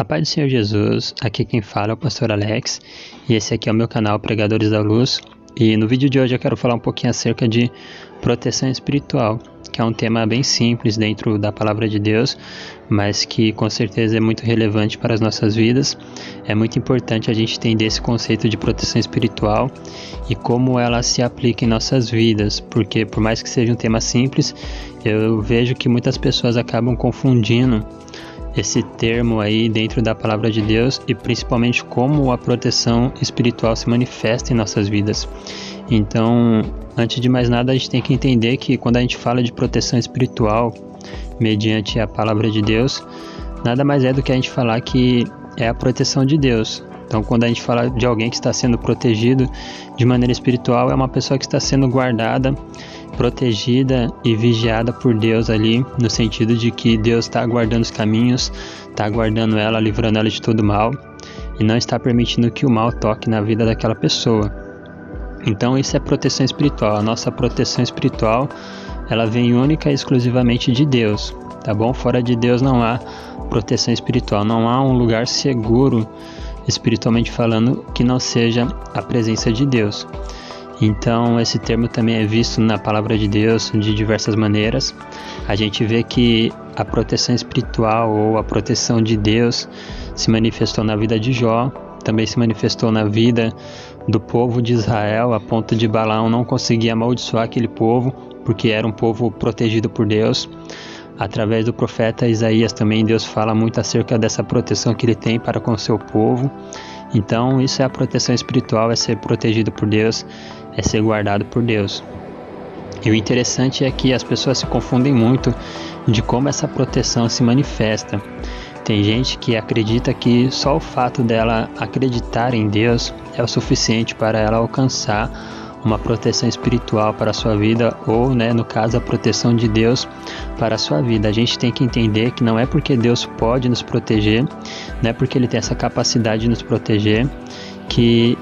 A paz do Senhor Jesus, aqui quem fala é o Pastor Alex e esse aqui é o meu canal Pregadores da Luz. E no vídeo de hoje eu quero falar um pouquinho acerca de proteção espiritual, que é um tema bem simples dentro da Palavra de Deus, mas que com certeza é muito relevante para as nossas vidas. É muito importante a gente entender esse conceito de proteção espiritual e como ela se aplica em nossas vidas, porque por mais que seja um tema simples, eu vejo que muitas pessoas acabam confundindo esse termo aí dentro da Palavra de Deus e principalmente como a proteção espiritual se manifesta em nossas vidas. Então, antes de mais nada, a gente tem que entender que quando a gente fala de proteção espiritual mediante a Palavra de Deus, nada mais é do que a gente falar que é a proteção de Deus. Então, quando a gente fala de alguém que está sendo protegido de maneira espiritual, é uma pessoa que está sendo guardada, protegida e vigiada por Deus ali, no sentido de que Deus está guardando os caminhos, está guardando ela, livrando ela de todo mal e não está permitindo que o mal toque na vida daquela pessoa. Então isso é proteção espiritual. A nossa proteção espiritual, ela vem única e exclusivamente de Deus, tá bom? Fora de Deus não há proteção espiritual, não há um lugar seguro espiritualmente falando que não seja a presença de Deus. Então esse termo também é visto na Palavra de Deus de diversas maneiras. A gente vê que a proteção espiritual ou a proteção de Deus se manifestou na vida de Jó, também se manifestou na vida do povo de Israel, a ponto de Balaão não conseguir amaldiçoar aquele povo, porque era um povo protegido por Deus. Através do profeta Isaías também Deus fala muito acerca dessa proteção que ele tem para com o seu povo. Então isso é a proteção espiritual, é ser protegido por Deus, é ser guardado por Deus. E o interessante é que as pessoas se confundem muito de como essa proteção se manifesta. Tem gente que acredita que só o fato dela acreditar em Deus é o suficiente para ela alcançar uma proteção espiritual para a sua vida, ou, no caso, a proteção de Deus para a sua vida. A gente tem que entender que não é porque Deus pode nos proteger, não é porque Ele tem essa capacidade de nos proteger, que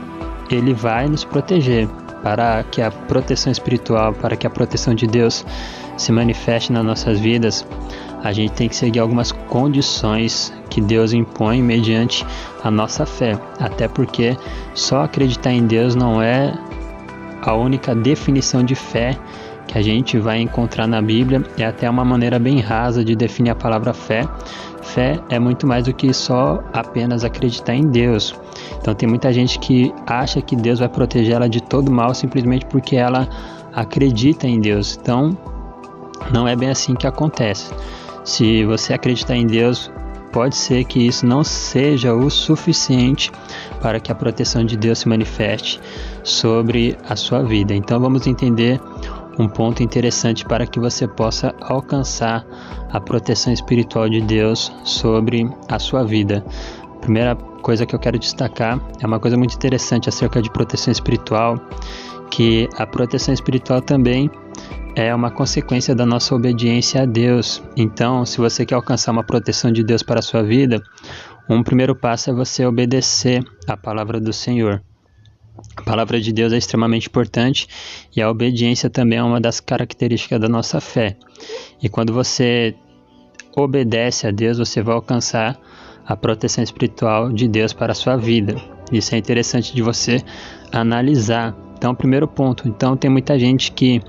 Ele vai nos proteger. Para que a proteção espiritual, para que a proteção de Deus se manifeste nas nossas vidas, a gente tem que seguir algumas condições que Deus impõe mediante a nossa fé. Até porque só acreditar em Deus não é a única definição de fé que a gente vai encontrar na Bíblia. É até uma maneira bem rasa de definir a palavra fé. Fé é muito mais do que só apenas acreditar em Deus. Então tem muita gente que acha que Deus vai proteger ela de todo mal simplesmente porque ela acredita em Deus. Então não é bem assim que acontece. Se você acreditar em Deus, pode ser que isso não seja o suficiente para que a proteção de Deus se manifeste sobre a sua vida. Então vamos entender um ponto interessante para que você possa alcançar a proteção espiritual de Deus sobre a sua vida. A primeira coisa que eu quero destacar é uma coisa muito interessante acerca de proteção espiritual, que a proteção espiritual também é uma consequência da nossa obediência a Deus. Então, se você quer alcançar uma proteção de Deus para a sua vida, um primeiro passo é você obedecer a palavra do Senhor. A palavra de Deus é extremamente importante e a obediência também é uma das características da nossa fé. E quando você obedece a Deus, você vai alcançar a proteção espiritual de Deus para a sua vida. Isso é interessante de você analisar. Então, primeiro ponto. Então, tem muita gente que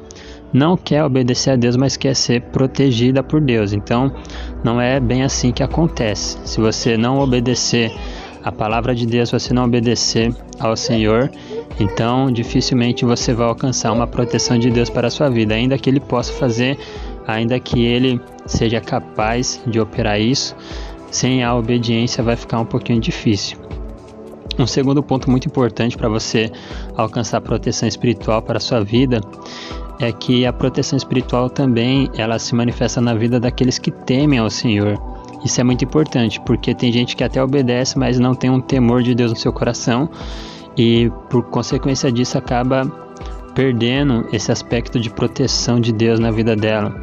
não quer obedecer a Deus, mas quer ser protegida por Deus. Então, não é bem assim que acontece. Se você não obedecer a palavra de Deus, se você não obedecer ao Senhor, então dificilmente você vai alcançar uma proteção de Deus para a sua vida, ainda que Ele possa fazer, ainda que Ele seja capaz de operar isso, sem a obediência vai ficar um pouquinho difícil. Um segundo ponto muito importante para você alcançar a proteção espiritual para a sua vida é que a proteção espiritual também ela se manifesta na vida daqueles que temem ao Senhor. Isso é muito importante, porque tem gente que até obedece, mas não tem um temor de Deus no seu coração e por consequência disso acaba perdendo esse aspecto de proteção de Deus na vida dela.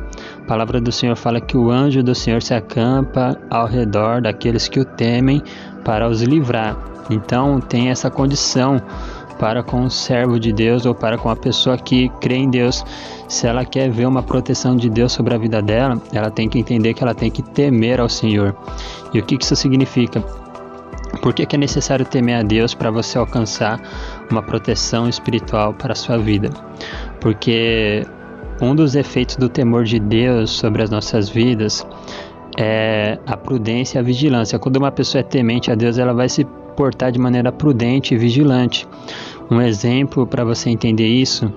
A palavra do Senhor fala que o anjo do Senhor se acampa ao redor daqueles que o temem para os livrar. Então tem essa condição para com o servo de Deus ou para com a pessoa que crê em Deus. Se ela quer ver uma proteção de Deus sobre a vida dela, ela tem que entender que ela tem que temer ao Senhor. E o que isso significa? Por que é necessário temer a Deus para você alcançar uma proteção espiritual para a sua vida? Porque um dos efeitos do temor de Deus sobre as nossas vidas é a prudência e a vigilância. Quando uma pessoa é temente a Deus, ela vai se portar de maneira prudente e vigilante. Um exemplo para você entender isso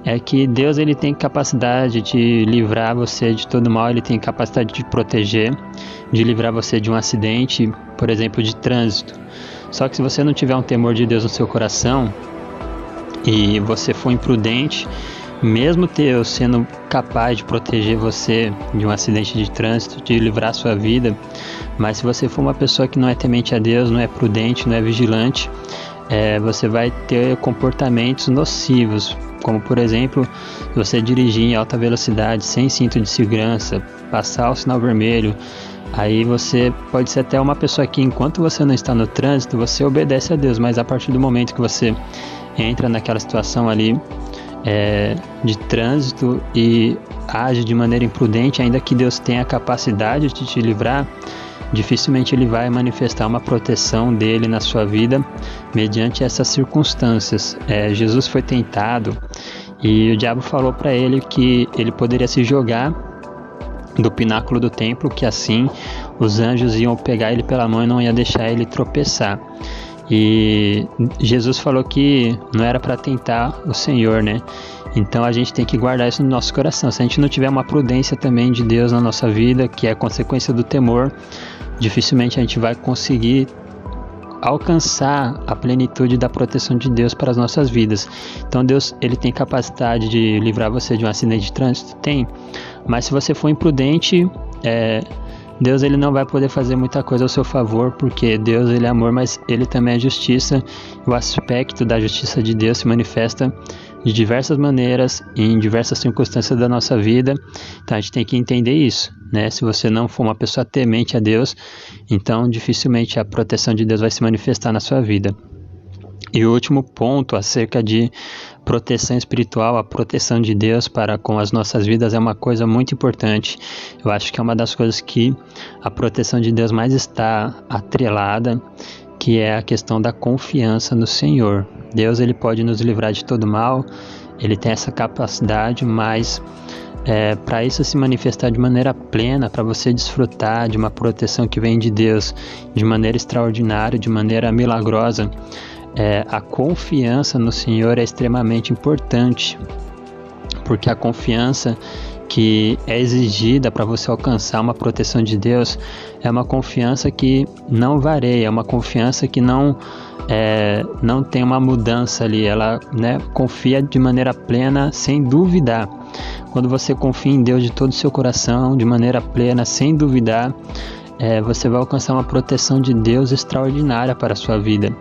é que Deus ele tem capacidade de livrar você de todo mal, ele tem capacidade de proteger, de livrar você de um acidente, por exemplo, de trânsito. Só que se você não tiver um temor de Deus no seu coração e você for imprudente, mesmo Deus sendo capaz de proteger você de um acidente de trânsito, de livrar a sua vida, mas se você for uma pessoa que não é temente a Deus, não é prudente, não é vigilante, você vai ter comportamentos nocivos, como por exemplo, você dirigir em alta velocidade sem cinto de segurança, passar o sinal vermelho. Aí você pode ser até uma pessoa que enquanto você não está no trânsito, você obedece a Deus, mas a partir do momento que você entra naquela situação ali de trânsito e age de maneira imprudente, ainda que Deus tenha a capacidade de te livrar, dificilmente ele vai manifestar uma proteção dele na sua vida mediante essas circunstâncias. Jesus foi tentado e o diabo falou para ele que ele poderia se jogar do pináculo do templo, que assim os anjos iam pegar ele pela mão e não ia deixar ele tropeçar. E Jesus falou que não era para tentar o Senhor, né? Então a gente tem que guardar isso no nosso coração. Se a gente não tiver uma prudência também de Deus na nossa vida, que é consequência do temor, dificilmente a gente vai conseguir alcançar a plenitude da proteção de Deus para as nossas vidas. Então Deus ele tem capacidade de livrar você de um acidente de trânsito? Tem. Mas se você for imprudente, Deus ele não vai poder fazer muita coisa ao seu favor, porque Deus ele é amor, mas ele também é justiça. O aspecto da justiça de Deus se manifesta de diversas maneiras, em diversas circunstâncias da nossa vida. Então a gente tem que entender isso, né? Se você não for uma pessoa temente a Deus, então dificilmente a proteção de Deus vai se manifestar na sua vida. E o último ponto acerca de proteção espiritual, a proteção de Deus para com as nossas vidas é uma coisa muito importante. Eu acho que é uma das coisas que a proteção de Deus mais está atrelada, que é a questão da confiança no Senhor. Deus ele pode nos livrar de todo mal, ele tem essa capacidade, mas para isso se manifestar de maneira plena, para você desfrutar de uma proteção que vem de Deus de maneira extraordinária, de maneira milagrosa, a confiança no Senhor é extremamente importante, porque a confiança que é exigida para você alcançar uma proteção de Deus é uma confiança que não varia, é uma confiança que não tem uma mudança ali, ela confia de maneira plena, sem duvidar. Quando você confia em Deus de todo o seu coração, de maneira plena, sem duvidar, você vai alcançar uma proteção de Deus extraordinária para a sua vida.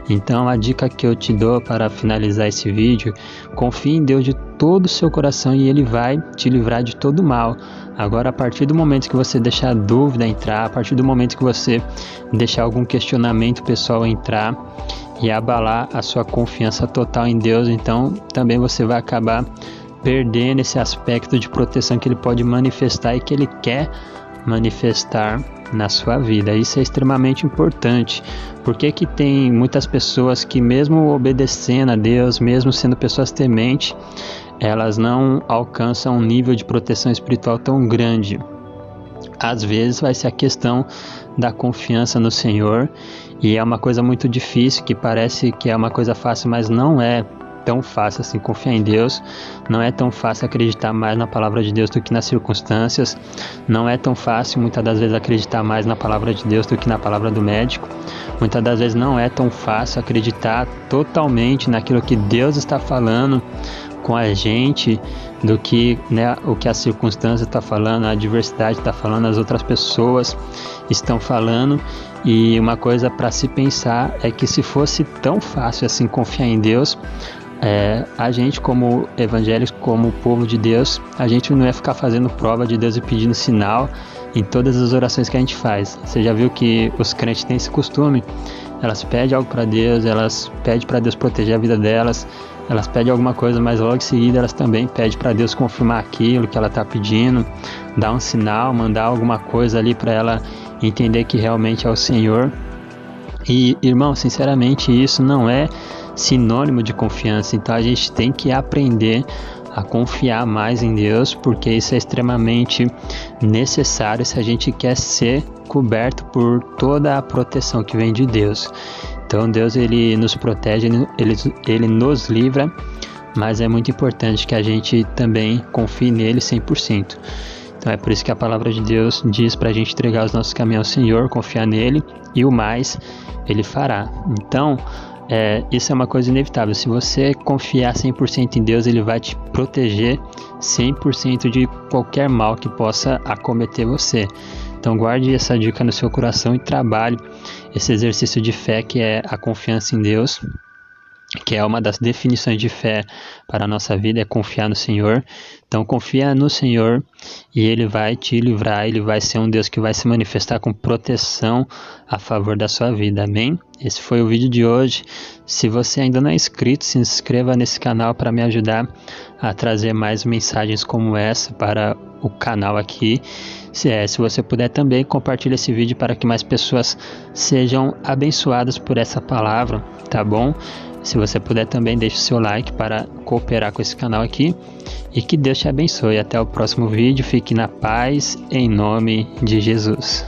Então a dica que eu te dou para finalizar esse vídeo: confie em Deus de todo o seu coração e Ele vai te livrar de todo mal. Agora, a partir do momento que você deixar a dúvida entrar, a partir do momento que você deixar algum questionamento pessoal entrar e abalar a sua confiança total em Deus, então também você vai acabar perdendo esse aspecto de proteção que Ele pode manifestar e que Ele quer manifestar na sua vida. Isso é extremamente importante. Por que que tem muitas pessoas que, mesmo obedecendo a Deus, mesmo sendo pessoas tementes, elas não alcançam um nível de proteção espiritual tão grande? Às vezes vai ser a questão da confiança no Senhor, e é uma coisa muito difícil, que parece que é uma coisa fácil, mas não é tão fácil assim confiar em Deus. Não é tão fácil acreditar mais na palavra de Deus do que nas circunstâncias. Não é tão fácil muitas das vezes acreditar mais na palavra de Deus do que na palavra do médico. Muitas das vezes não é tão fácil acreditar totalmente naquilo que Deus está falando com a gente do que o que a circunstância está falando, a adversidade está falando, as outras pessoas estão falando. E uma coisa para se pensar é que, se fosse tão fácil assim confiar em Deus, a gente, como evangélicos, como povo de Deus, a gente não ia ficar fazendo prova de Deus e pedindo sinal em todas as orações que a gente faz. Você já viu que os crentes têm esse costume elas pedem algo para Deus, elas pedem para Deus proteger a vida delas, elas pedem alguma coisa, mas logo em seguida elas também pedem para Deus confirmar aquilo que ela está pedindo, dar um sinal, mandar alguma coisa ali para ela entender que realmente é o Senhor. E, irmão, sinceramente, isso não é sinônimo de confiança. Então a gente tem que aprender a confiar mais em Deus, porque isso é extremamente necessário se a gente quer ser coberto por toda a proteção que vem de Deus. Então Deus, ele nos protege, ele nos livra, mas é muito importante que a gente também confie nele 100%. Então é por isso que a palavra de Deus diz para a gente entregar os nossos caminhos ao Senhor, confiar nele, e o mais ele fará. Então isso é uma coisa inevitável. Se você confiar 100% em Deus, ele vai te proteger 100% de qualquer mal que possa acometer você. Então guarde essa dica no seu coração e trabalhe esse exercício de fé, que é a confiança em Deus, que é uma das definições de fé para a nossa vida, é confiar no Senhor. Então confia no Senhor e Ele vai te livrar, Ele vai ser um Deus que vai se manifestar com proteção a favor da sua vida, amém? Esse foi o vídeo de hoje. Se você ainda não é inscrito, se inscreva nesse canal para me ajudar a trazer mais mensagens como essa para o canal aqui. Se você puder também, compartilhe esse vídeo para que mais pessoas sejam abençoadas por essa palavra, tá bom? Se você puder também, deixe o seu like para cooperar com esse canal aqui. E que Deus te abençoe. Até o próximo vídeo. Fique na paz, em nome de Jesus.